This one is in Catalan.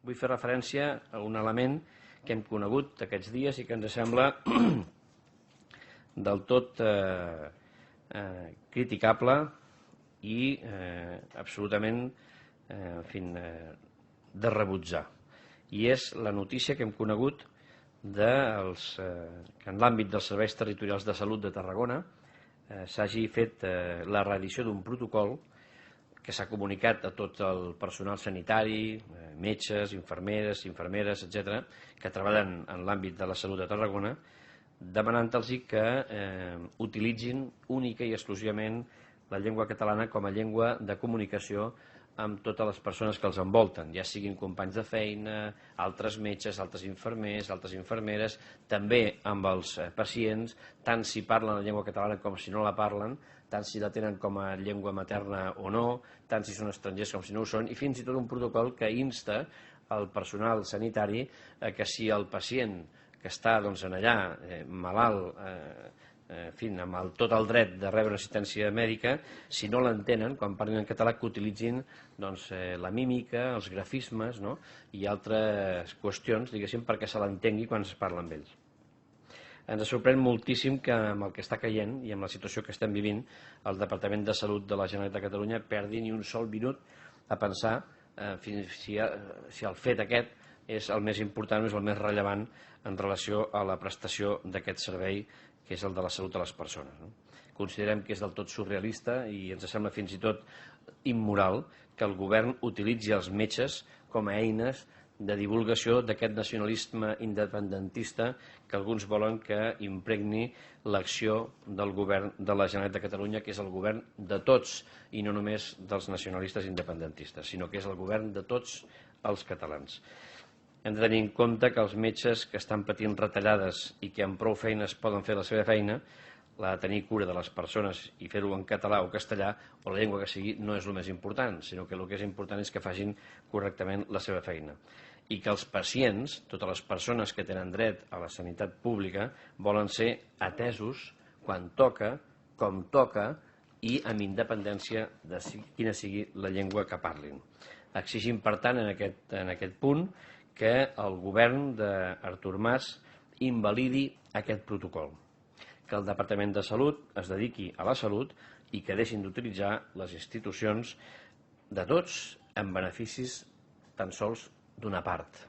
vull fer referència a un element que hem conegut aquests dies i que ens sembla del tot criticable i absolutament de rebutjar. I és la notícia que hem conegut que en l'àmbit dels serveis territorials de salut de Tarragona s'hagi fet la reedició d'un protocol que s'ha comunicat a tot el personal sanitari, metges, infermeres, etc., que treballen en l'àmbit de la salut de Tarragona, demanant-los que utilitzin única i exclusivament la llengua catalana com a llengua de comunicació amb totes les persones que els envolten, ja siguin companys de feina, altres metges, altres infermers, altres infermeres, també amb els pacients, tant si parlen la llengua catalana com si no la parlen, tant si la tenen com a llengua materna o no, tant si són estrangers com si no ho són, i fins i tot un protocol que insta al personal sanitari que si el pacient que està allà malalt, amb tot el dret de rebre assistència mèdica, si no l'entenen, quan parlen en català, que utilitzin la mímica, els grafismes i altres qüestions, diguéssim, perquè se l'entengui quan es parla amb ells. Ens sorprèn moltíssim que amb el que està caient i amb la situació que estem vivint, el Departament de Salut de la Generalitat de Catalunya perdi ni un sol minut a pensar si el fet aquest és el més important o és el més rellevant en relació a la prestació d'aquest servei, que és el de la salut de les persones. Considerem que és del tot surrealista i ens sembla fins i tot immoral que el govern utilitzi els metges com a eines de divulgació d'aquest nacionalisme independentista que alguns volen que impregni l'acció del govern de la Generalitat de Catalunya, que és el govern de tots i no només dels nacionalistes independentistes, sinó que és el govern de tots els catalans. Hem de tenir en compte que els metges que estan patint retallades i que amb prou feines poden fer la seva feina, la de tenir cura de les persones i fer-ho en català o castellà o la llengua que sigui, no és el més important, sinó que el que és important és que facin correctament la seva feina. I que els pacients, totes les persones que tenen dret a la sanitat pública, volen ser atesos quan toca, com toca i amb independència de quina sigui la llengua que parlin. Exigim, per tant, en aquest punt, que el govern d'Artur Mas invalidi aquest protocol, que el Departament de Salut es dediqui a la salut i que deixin d'utilitzar les institucions de tots en beneficis tan sols d'una part.